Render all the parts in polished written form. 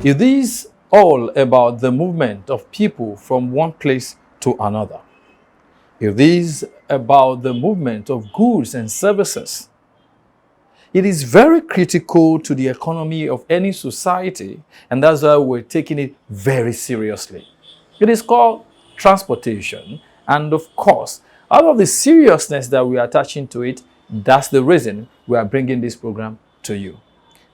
It is all about the movement of people from one place to another. It is about the movement of goods and services. It is very critical to the economy of any society, and that's why we're taking it very seriously. It is called transportation, and of course, out of the seriousness that we are attaching to it, that's the reason we are bringing this program to you.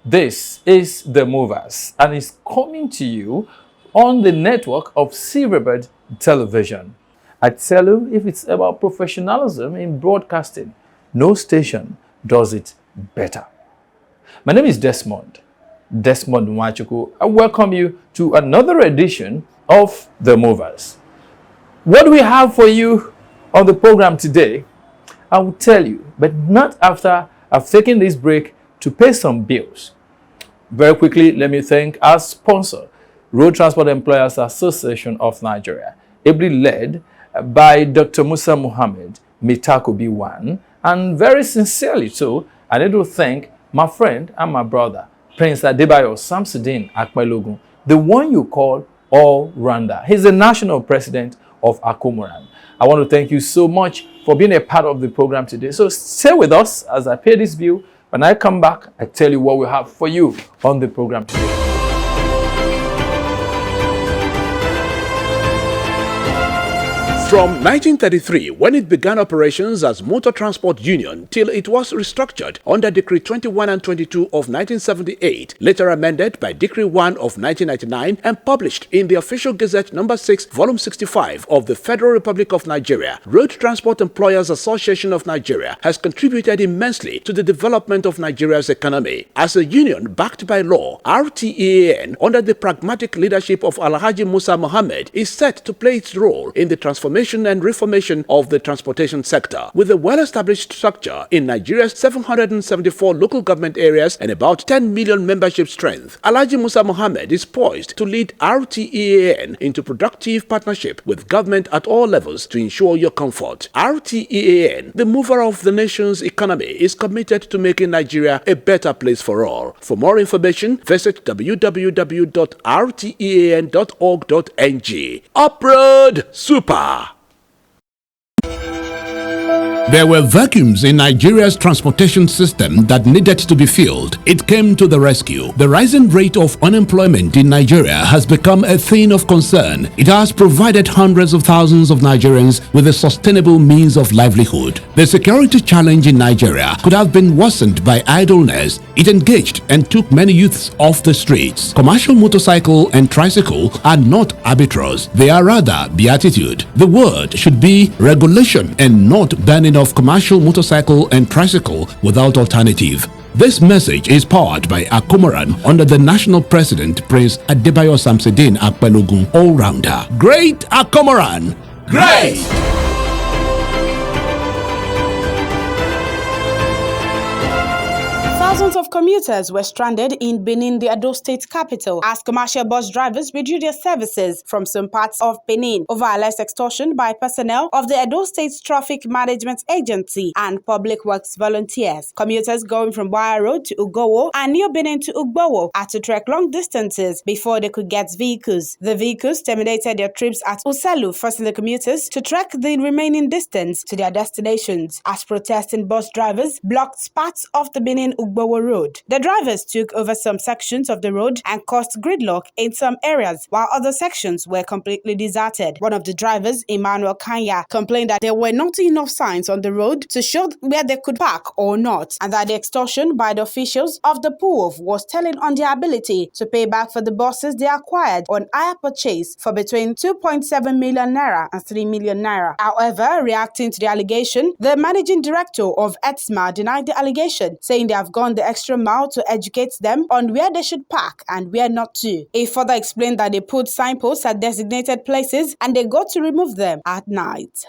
This is The Movers, and it's coming to you on the network of Silverbird Television. I tell you, if it's about professionalism in broadcasting, no station does it better. My name is Desmond Nwachukwu. I welcome you to another edition of The Movers. What do we have for you on the program today? I will tell you, but not after I've taken this break to pay some bills. Very quickly, let me thank our sponsor, Road Transport Employers Association of Nigeria, ably led by Dr. Musa Muhammad, Mitako B1, and very sincerely too, I need to thank my friend and my brother, Prince Adebayo Samsudeen Akpelogun, the one you call all-rounder. He's the national president of Akomoran. I want to thank you so much for being a part of the program today. So stay with us as I pay this bill. When I come back, I tell you what we have for you on the program today. From 1933, when it began operations as Motor Transport Union, till it was restructured under Decree 21 and 22 of 1978, later amended by Decree 1 of 1999 and published in the Official Gazette No. 6, Volume 65 of the Federal Republic of Nigeria, Road Transport Employers Association of Nigeria has contributed immensely to the development of Nigeria's economy. As a union backed by law, RTAN, under the pragmatic leadership of Alhaji Musa Mohammed, is set to play its role in the transformation and reformation of the transportation sector. With a well-established structure in Nigeria's 774 local government areas and about 10 million membership strength, Alhaji Musa Mohammed is poised to lead RTAN into productive partnership with government at all levels to ensure your comfort. RTAN, the mover of the nation's economy, is committed to making Nigeria a better place for all. For more information, visit www.rtean.org.ng. Uproad Super! There were vacuums in Nigeria's transportation system that needed to be filled. It came to the rescue. The rising rate of unemployment in Nigeria has become a thing of concern. It has provided hundreds of thousands of Nigerians with a sustainable means of livelihood. The security challenge in Nigeria could have been worsened by idleness. It engaged and took many youths off the streets. Commercial motorcycle and tricycle are not arbitrage. They are rather beatitude. The word should be regulation and not banning of commercial motorcycle and tricycle without alternative. This message is powered by Akomoran under the national president, Prince Adebayo Samsudeen Akpelogun, all-rounder. Great Akomoran! Great! Thousands of commuters were stranded in Benin, the Edo State capital, as commercial bus drivers withdrew their services from some parts of Benin over alleged extortion by personnel of the Edo State Traffic Management Agency and Public Works volunteers. Commuters going from Wire Road to Ugowo and New Benin to Ugbowo had to trek long distances before they could get vehicles. The vehicles terminated their trips at Uselu, forcing the commuters to trek the remaining distance to their destinations, as protesting bus drivers blocked parts of the Benin-Ugbowo Road. The drivers took over some sections of the road and caused gridlock in some areas, while other sections were completely deserted. One of the drivers, Emmanuel Kanya, complained that there were not enough signs on the road to show where they could park or not, and that the extortion by the officials of the PUOV was telling on their ability to pay back for the buses they acquired on hire purchase for between 2.7 million naira and 3 million naira. However, reacting to the allegation, the managing director of ETSMA denied the allegation, saying they have gone the extra mile to educate them on where they should park and where not to. He further explained that they put signposts at designated places and they got to remove them at night.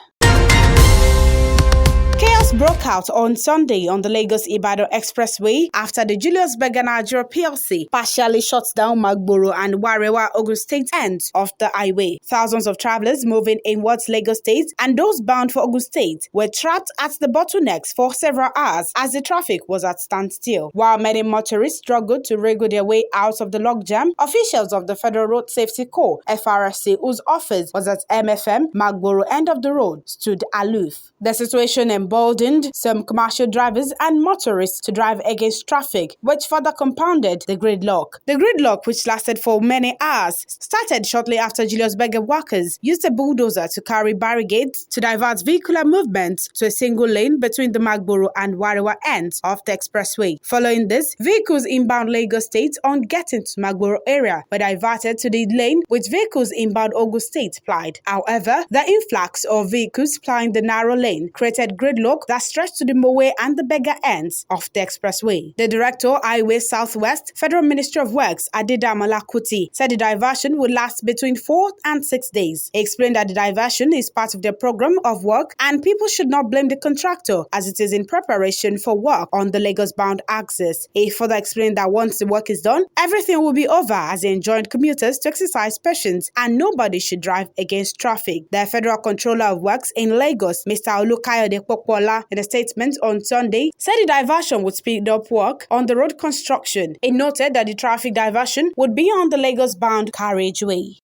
Chaos Chaos broke out on Sunday on the Lagos-Ibadan Expressway after the Julius Berger Nigeria PLC partially shut down Magboro and Warewa Ogun State ends of the highway. Thousands of travelers moving inwards Lagos State and those bound for Ogun State were trapped at the bottlenecks for several hours as the traffic was at standstill. While many motorists struggled to wriggle their way out of the logjam, officials of the Federal Road Safety Corps, FRSC, whose office was at MFM Magboro end of the road, stood aloof. The situation emboldened some commercial drivers and motorists to drive against traffic, which further compounded the gridlock. The gridlock, which lasted for many hours, started shortly after Julius Berger workers used a bulldozer to carry barricades to divert vehicular movement to a single lane between the Magboro and Warewa ends of the expressway. Following this, vehicles inbound Lagos State on getting to Magboro area were diverted to the lane which vehicles inbound Ogun State plied. However, the influx of vehicles plying the narrow lane created gridlock that stretched to the Mowe and the Berger ends of the expressway. The Director, Highway Southwest, Federal Ministry of Works, Adedamola Kuti, said the diversion would last between 4 and 6 days. He explained that the diversion is part of their program of work and people should not blame the contractor as it is in preparation for work on the Lagos-bound axis. He further explained that once the work is done, everything will be over as he enjoined commuters to exercise patience and nobody should drive against traffic. The Federal Controller of Works in Lagos, Mr. Olukayode Popola, in a statement on Sunday, said the diversion would speed up work on the road construction. He noted that the traffic diversion would be on the Lagos-bound carriageway.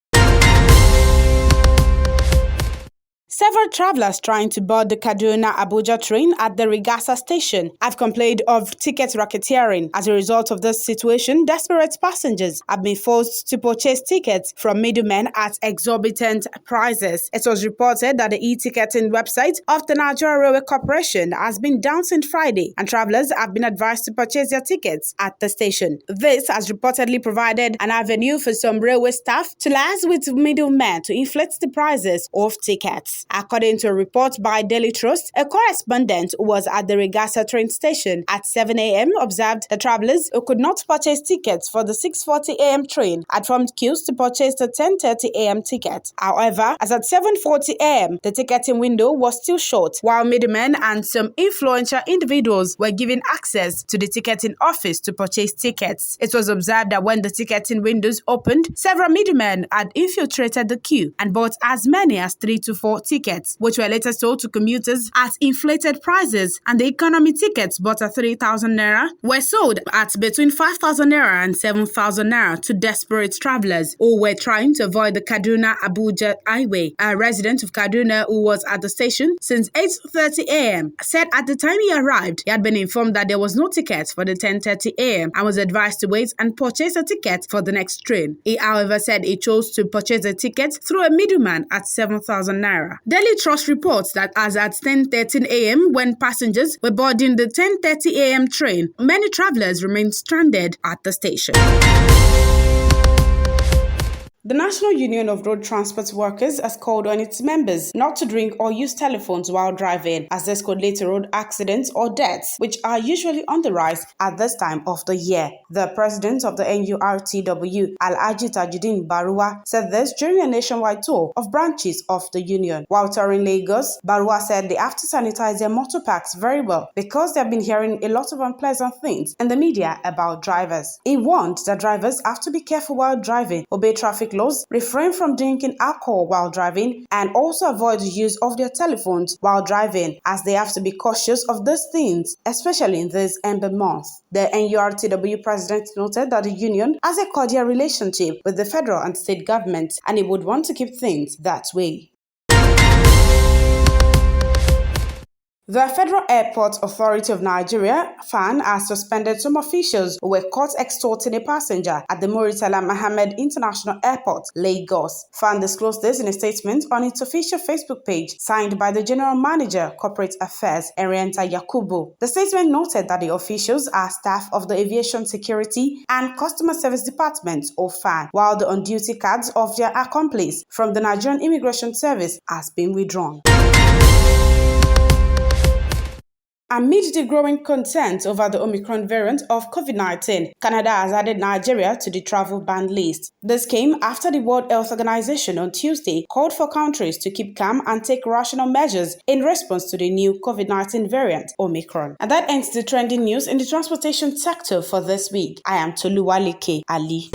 Several travelers trying to board the Kaduna-Abuja train at the Rigasa station have complained of ticket racketeering. As a result of this situation, desperate passengers have been forced to purchase tickets from middlemen at exorbitant prices. It was reported that the e-ticketing website of the Nigeria Railway Corporation has been down since Friday, and travelers have been advised to purchase their tickets at the station. This has reportedly provided an avenue for some railway staff to liaise with middlemen to inflate the prices of tickets. According to a report by Daily Trust, a correspondent who was at the Rigasa train station at 7 a.m. observed the travelers who could not purchase tickets for the 6:40 a.m. train had formed queues to purchase the 10:30 a.m. ticket. However, as at 7:40 a.m., the ticketing window was still short, while middlemen and some influential individuals were given access to the ticketing office to purchase tickets. It was observed that when the ticketing windows opened, several middlemen had infiltrated the queue and bought as many as 3 to 4 tickets, which were later sold to commuters at inflated prices, and the economy tickets bought at 3,000 naira were sold at between 5,000 naira and 7,000 naira to desperate travelers who were trying to avoid the Kaduna-Abuja highway. A resident of Kaduna who was at the station since 8:30 a.m. said at the time he arrived, he had been informed that there was no ticket for the 10:30 a.m. and was advised to wait and purchase a ticket for the next train. He, however, said he chose to purchase a ticket through a middleman at 7,000 naira. Daily Trust reports that as at 10:13 a.m., when passengers were boarding the 10:30 a.m. train, many travelers remained stranded at the station. The National Union of Road Transport Workers has called on its members not to drink or use telephones while driving, as this could lead to road accidents or deaths, which are usually on the rise at this time of the year. The president of the NURTW, Alhaji Tajuddin Baruwa, said this during a nationwide tour of branches of the union. While touring Lagos, Baruwa said they have to sanitize their motor parks very well because they have been hearing a lot of unpleasant things in the media about drivers. He warned that drivers have to be careful while driving, obey traffic laws, refrain from drinking alcohol while driving, and also avoid the use of their telephones while driving, as they have to be cautious of these things, especially in this Ember month. The NURTW president noted that the union has a cordial relationship with the federal and state governments, and he would want to keep things that way. The Federal Airport Authority of Nigeria, FAN, has suspended some officials who were caught extorting a passenger at the Muritala Mohammed International Airport, Lagos. FAN disclosed this in a statement on its official Facebook page, signed by the General Manager, Corporate Affairs, Erienta Yakubu. The statement noted that the officials are staff of the Aviation Security and Customer Service Department, or FAN, while the on-duty cards of their accomplice from the Nigerian Immigration Service has been withdrawn. Amid the growing concerns over the Omicron variant of COVID-19, Canada has added Nigeria to the travel ban list. This came after the World Health Organization on Tuesday called for countries to keep calm and take rational measures in response to the new COVID-19 variant, Omicron. And that ends the trending news in the transportation sector for this week. I am Toluwaleke Ali.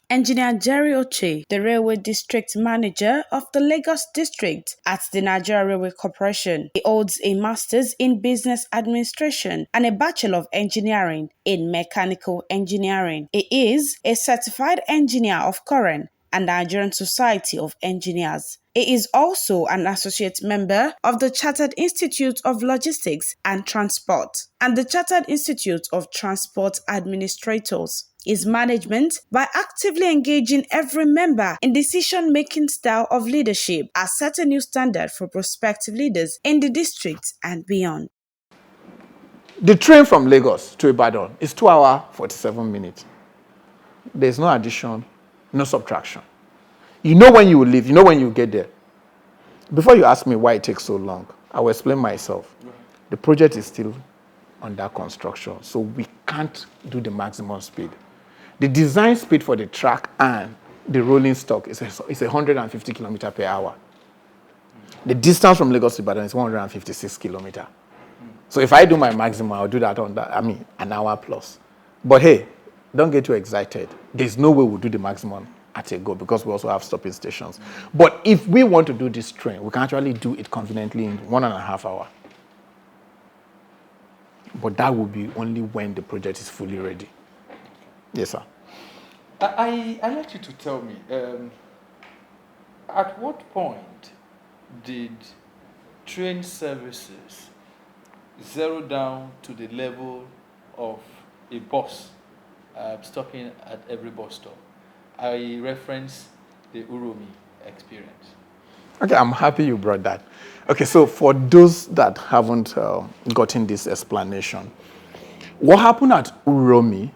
Engineer Jerry Oche, the Railway District Manager of the Lagos District at the Nigeria Railway Corporation. He holds a Master's in Business Administration and a Bachelor of Engineering in Mechanical Engineering. He is a Certified Engineer of Koren and Nigerian Society of Engineers. He is also an associate member of the Chartered Institute of Logistics and Transport and the Chartered Institute of Transport Administrators. His management, by actively engaging every member in decision-making style of leadership, has set a new standard for prospective leaders in the district and beyond. The train from Lagos to Ibadan is 2 hours, 47 minutes. There's no addition, no subtraction. You know when you will leave, you know when you get there. Before you ask me why it takes so long, I will explain myself. The project is still under construction, so we can't do the maximum speed. The design speed for the track and the rolling stock is 150 kilometers per hour. The distance from Lagos to Ibadan is 156 kilometers. So if I do my maximum, I'll do that an hour plus. But hey, don't get too excited. There's no way we'll do the maximum at a go because we also have stopping stations. But if we want to do this train, we can actually do it conveniently in 1.5 hours. But that will be only when the project is fully ready. Yes, sir. I'd like you to tell me, at what point did train services zero down to the level of a bus stopping at every bus stop? I reference the Uromi experience. Okay, I'm happy you brought that. Okay, so for those that haven't gotten this explanation, what happened at Uromi,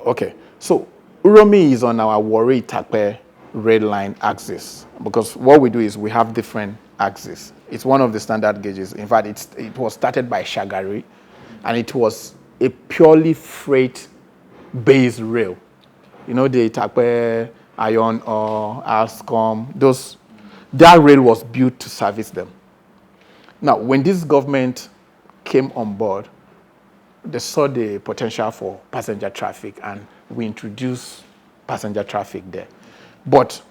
okay, so Uromi is on our Warri-Itakpe red line axis because what we do is we have different axes. It's one of the standard gauges. In fact, it was started by Shagari, and it was a purely freight-based rail. You know, the Itakpe, Iron or Alscom, that rail was built to service them. Now, when this government came on board, they saw the potential for passenger traffic, and we introduced passenger traffic there. But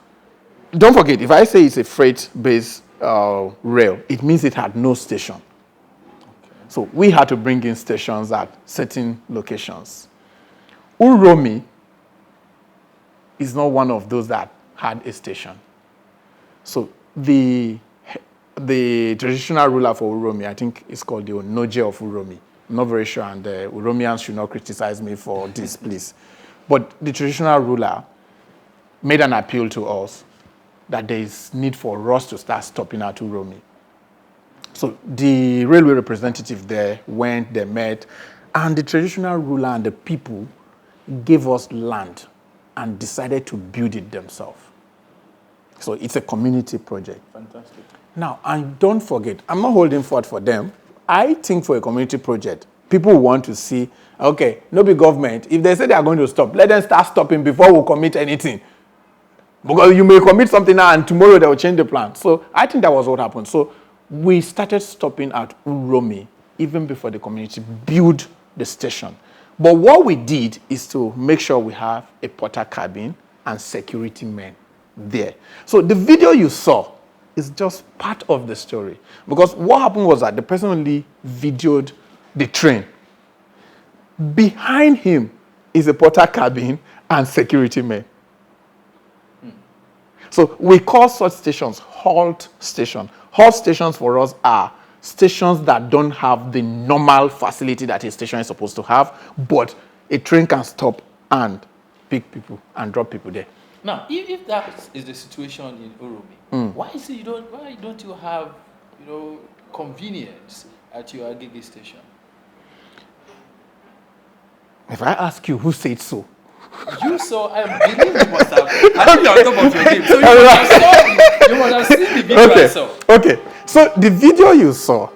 don't forget, if I say it's a freight-based rail, it means it had no station. Okay. So we had to bring in stations at certain locations. Uromi is not one of those that had a station. So the traditional ruler for Uromi, I think it's called the Onoje of Uromi. I'm not very sure, and the Uromians should not criticize me for this, please. But the traditional ruler made an appeal to us that there is need for us to start stopping at Uromi. So the railway representative there went, they met, and the traditional ruler and the people gave us land and decided to build it themselves. So it's a community project. Fantastic. Now, and don't forget, I'm not holding forth for them. I think for a community project, people want to see, okay, no big government. If they say they are going to stop, let them start stopping before we commit anything. Because you may commit something now and tomorrow they will change the plan. So I think that was what happened. So we started stopping at Uromi even before the community built the station. But what we did is to make sure we have a porter cabin and security men there. So the video you saw is just part of the story. Because what happened was that the person only videoed the train. Behind him is a porter cabin and security men. So we call such stations halt stations. Halt stations for us are stations that don't have the normal facility that a station is supposed to have, but a train can stop and pick people and drop people there. Now, if that is the situation in Uromi, why don't you have, convenience at your Agege station? If I ask you who said so, You saw, I believe you must have. I think you're on top of your game. So you must have seen the video I saw. Okay. So the video you saw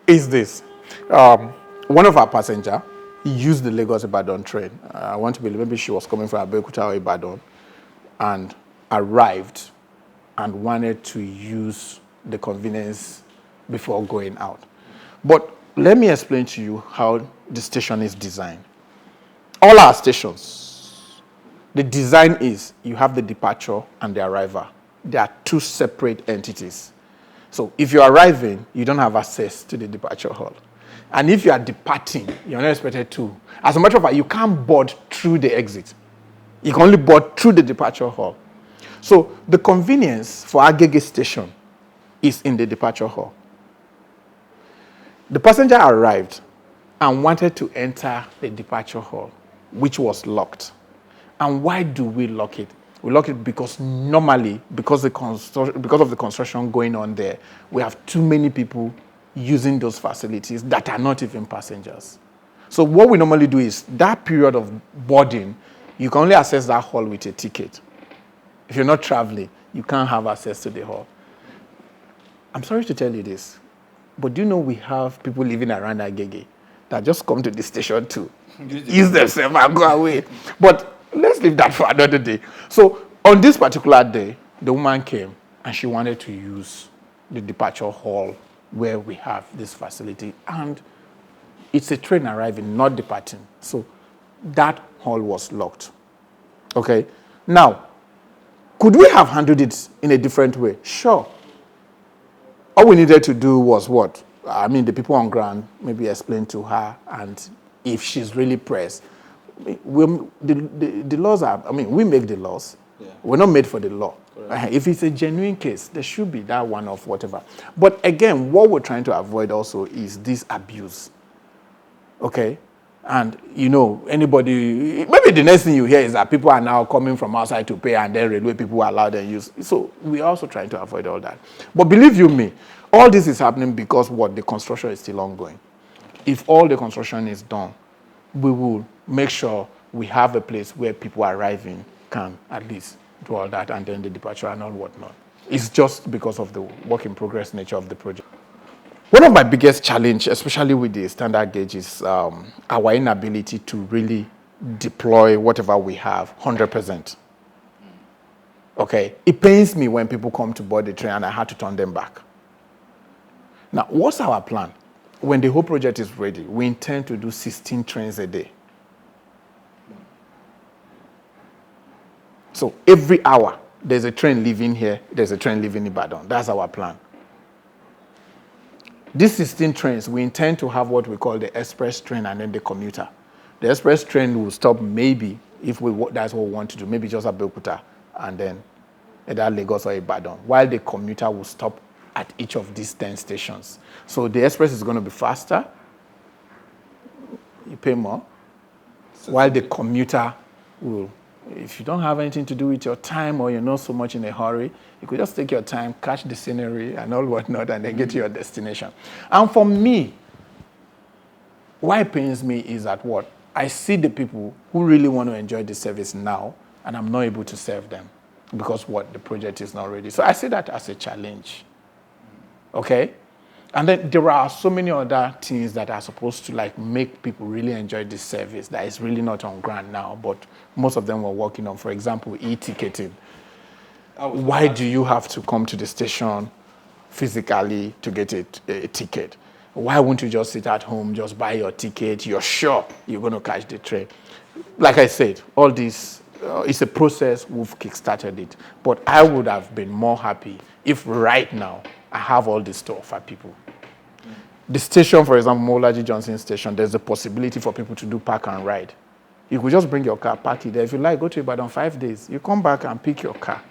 is this. One of our passengers used the Lagos Ibadan train. I want to believe maybe she was coming from Abeokuta or Ibadan and arrived and wanted to use the convenience before going out. But let me explain to you how the station is designed. All our stations, the design is you have the departure and the arrival. They are two separate entities. So if you're arriving, you don't have access to the departure hall. And if you are departing, you're not expected to. As a matter of fact, you can't board through the exit. You can only board through the departure hall. So the convenience for Agege station is in the departure hall. The passenger arrived and wanted to enter the departure hall, which was locked. And why do we lock it? We lock it because normally, because of the construction going on there, we have too many people using those facilities that are not even passengers. So what we normally do is that period of boarding, you can only access that hall with a ticket. If you're not traveling, you can't have access to the hall. I'm sorry to tell you this, but do you know we have people living around Agege that just come to the station to use themselves and go away? But let's leave that for another day. So on this particular day, the woman came and she wanted to use the departure hall where we have this facility. And it's a train arriving, not departing. So that hall was locked. Okay? Now, could we have handled it in a different way? Sure. All we needed to do was what? I mean, the people on ground maybe explain to her, and if she's really pressed, the laws are, I mean, we make the laws. Yeah. We're not made for the law. If it's a genuine case, there should be that one of whatever. But again, what we're trying to avoid also is this abuse. Okay? And, you know, anybody, maybe the next thing you hear is that people are now coming from outside to pay and then railway people are allowed and use. So we're also trying to avoid all that. But believe you me, all this is happening because what? The construction is still ongoing. If all the construction is done, we will make sure we have a place where people arriving can at least do all that and then the departure and all whatnot. It's just because of the work in progress nature of the project. One of my biggest challenge, especially with the standard gauge, is our inability to really deploy whatever we have 100%. Okay? It pains me when people come to board the train and I had to turn them back. Now, what's our plan? When the whole project is ready, we intend to do 16 trains a day. So every hour, there's a train leaving here, there's a train leaving Ibadan. That's our plan. These 16 trains, we intend to have what we call the express train and then the commuter. The express train will stop maybe, if that's what we want to do, maybe just at Abeokuta and then either Lagos or Ibadan, while the commuter will stop at each of these 10 stations. So the express is going to be faster, you pay more, while the commuter will, if you don't have anything to do with your time or you're not so much in a hurry, you could just take your time, catch the scenery and all whatnot, and then get to your destination. And for me, why it pains me is that what? I see the people who really want to enjoy the service now, and I'm not able to serve them because what? The project is not ready. So I see that as a challenge. Okay? And then there are so many other things that are supposed to like make people really enjoy this service that is really not on ground now, but most of them were working on, for example, e-ticketing. Why do you have to come to the station physically to get a ticket? Why won't you just sit at home, just buy your ticket, you're sure you're going to catch the train? Like I said, all this is a process, we've kickstarted it. But I would have been more happy if right now I have all this to offer people. The station, for example, Molaji Johnson Station, there's a possibility for people to do park and ride. You could just bring your car, park it there. If you like, go to Ibadan 5 days. You come back and pick your car.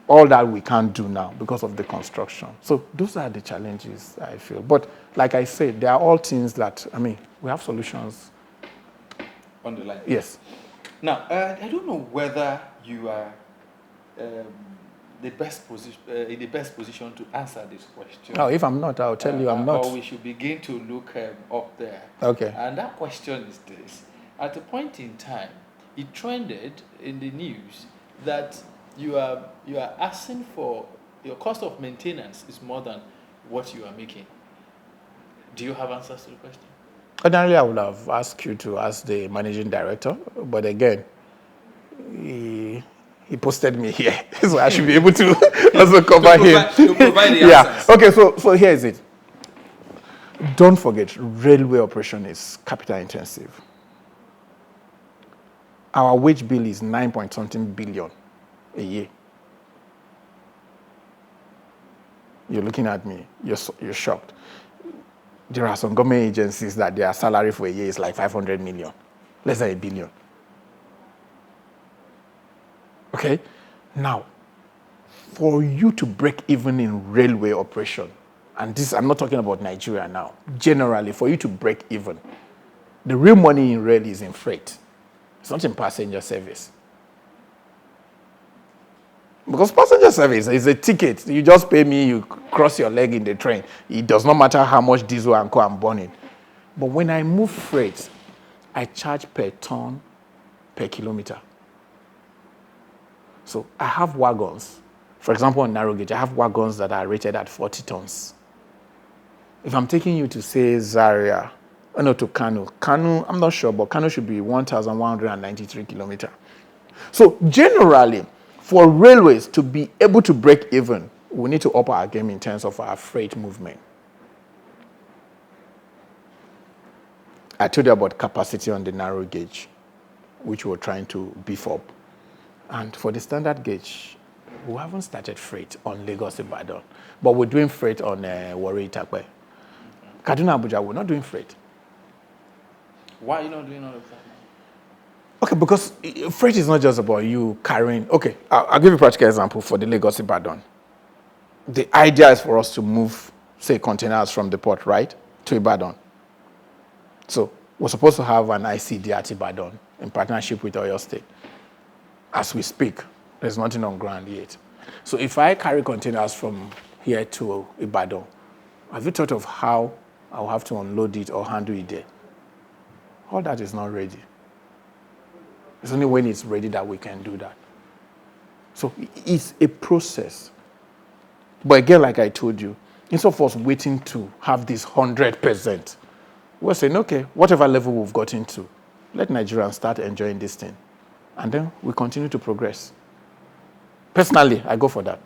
All that we can't do now because of the construction. So those are the challenges, I feel. But like I said, they are all things that, I mean, we have solutions. On the line. Yes. Now, I don't know whether you are the best position in the best position to answer this question. No, if I'm not, I'll tell you I'm not. Or we should begin to look up there. Okay. And that question is this: at a point in time, it trended in the news that you are asking for your cost of maintenance is more than what you are making. Do you have answers to the question? Ordinarily, I would have asked you to ask the managing director, but again, he posted me here, so I should be able to also cover him. To provide the Yeah. answers. Okay. So here is it. Don't forget, railway operation is capital intensive. Our wage bill is 9 point something billion a year. You're looking at me. You're shocked. There are some government agencies that their salary for a year is like 500 million, less than $1 billion. Okay? Now, for you to break even in railway operation, and this, I'm not talking about Nigeria now, generally, for you to break even, the real money in rail is in freight. It's not in passenger service. Because passenger service is a ticket. You just pay me, you cross your leg in the train. It does not matter how much diesel and coal I'm burning. But when I move freight, I charge per ton, per kilometer. So I have wagons. For example, on narrow gauge, I have wagons that are rated at 40 tons. If I'm taking you to, say, Zaria, to Kano, I'm not sure, but Kano should be 1,193 kilometers. So generally, for railways to be able to break even, we need to up our game in terms of our freight movement. I told you about capacity on the narrow gauge, which we're trying to beef up. And for the standard gauge, we haven't started freight on Lagos-Ibadan, but we're doing freight on Warri-Itakpe. Kaduna Abuja, we're not doing freight. Why are you not doing all of that? Okay, because freight is not just about you carrying. Okay, I'll give you a practical example for the Lagos-Ibadan. The idea is for us to move, say, containers from the port, right, to Ibadan. So we're supposed to have an ICD at Ibadan in partnership with Oyo State. As we speak, there's nothing on ground yet. So if I carry containers from here to Ibadan, have you thought of how I'll have to unload it or handle it there? All that is not ready. It's only when it's ready that we can do that. So it's a process. But again, like I told you, instead of us waiting to have this 100%, we're saying, okay, whatever level we've gotten to, let Nigerians start enjoying this thing. And then we continue to progress. Personally, I go for that.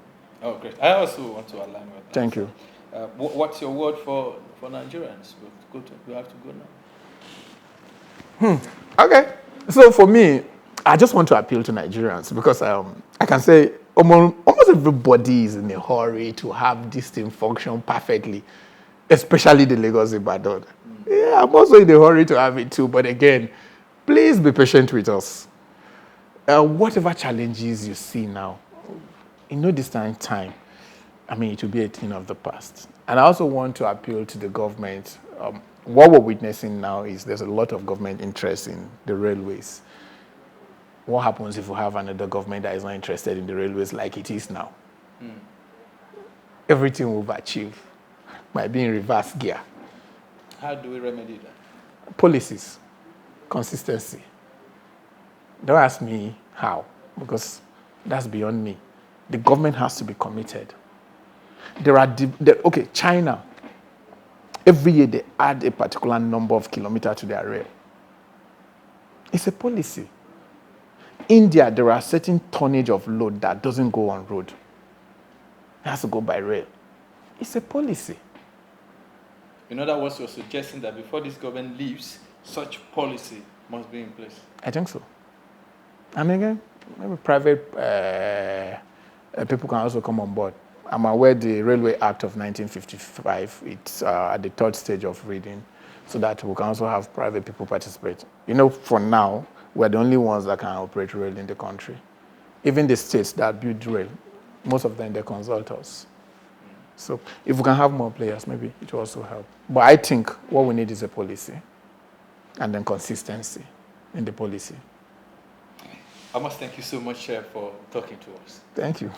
Oh, great. I also want to align with that. Thank you. What's your word for Nigerians? We have to go now. Okay. So for me, I just want to appeal to Nigerians because I can say almost everybody is in a hurry to have this thing function perfectly, especially the Lagos-Ibadan. Yeah, I'm also in a hurry to have it too. But again, please be patient with us. Whatever challenges you see now, in no distant time, it will be a thing of the past. And I also want to appeal to the government. What we're witnessing now is there's a lot of government interest in the railways. What happens if we have another government that is not interested in the railways like it is now? Everything we've achieved might be in reverse gear. How do we remedy that? Policies, consistency. Don't ask me how, because that's beyond me. The government has to be committed. China, every year they add a particular number of kilometers to their rail. It's a policy. India, there are certain tonnage of load that doesn't go on road. It has to go by rail. It's a policy. In other words, you're suggesting that before this government leaves, such policy must be in place. I think so. And again, maybe private people can also come on board. I'm aware the Railway Act of 1955, it's at the third stage of reading, so that we can also have private people participate. For now, we're the only ones that can operate rail in the country. Even the states that build rail, most of them, they consult us. So if we can have more players, maybe it will also help. But I think what we need is a policy and then consistency in the policy. I must thank you so much, Chair, for talking to us. Thank you.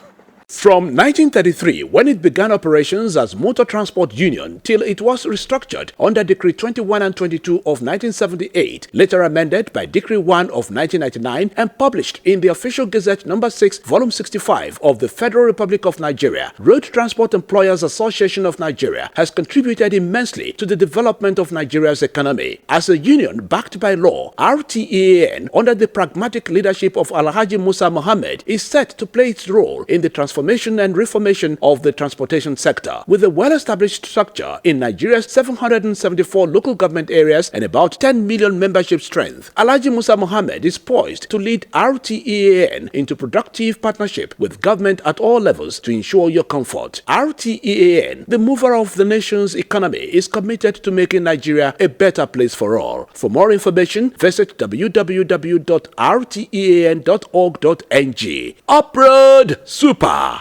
From 1933, when it began operations as Motor Transport Union, till it was restructured under Decree 21 and 22 of 1978, later amended by Decree 1 of 1999 and published in the Official Gazette No. 6, Volume 65 of the Federal Republic of Nigeria, Road Transport Employers Association of Nigeria has contributed immensely to the development of Nigeria's economy. As a union backed by law, RTEAN, under the pragmatic leadership of Alhaji Musa Mohammed, is set to play its role in the transformation and reformation of the transportation sector. With a well-established structure in Nigeria's 774 local government areas and about 10 million membership strength, Alhaji Musa Mohammed is poised to lead RTEAN into productive partnership with government at all levels to ensure your comfort. RTEAN, the mover of the nation's economy, is committed to making Nigeria a better place for all. For more information, visit www.rtean.org.ng. Uproad Super!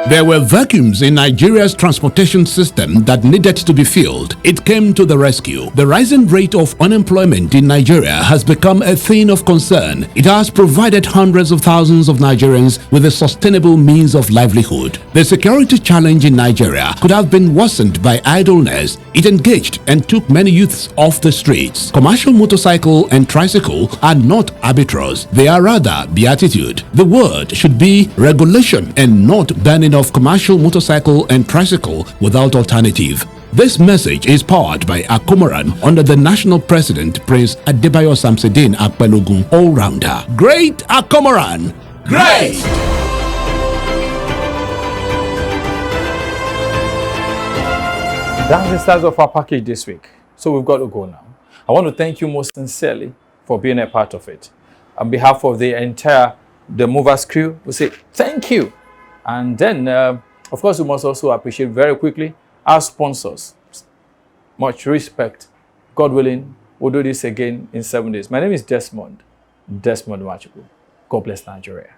There were vacuums in Nigeria's transportation system that needed to be filled. It came to the rescue. The rising rate of unemployment in Nigeria has become a thing of concern. It has provided hundreds of thousands of Nigerians with a sustainable means of livelihood. The security challenge in Nigeria could have been worsened by idleness. It engaged and took many youths off the streets. Commercial motorcycle and tricycle are not arbitrage. They are rather beatitude. The word should be regulation and not banning of commercial motorcycle and tricycle without alternative. This message is powered by Akomaran under the national president, Prince Adebayo Samsudeen Akpelogun, all-rounder. Great Akomaran! Great! That's the size of our package this week. So we've got to go now. I want to thank you most sincerely for being a part of it. On behalf of the entire The Movers crew, we say thank you. And then, of course, we must also appreciate very quickly our sponsors. Much respect. God willing, we'll do this again in 7 days. My name is Desmond Machuku. God bless Nigeria.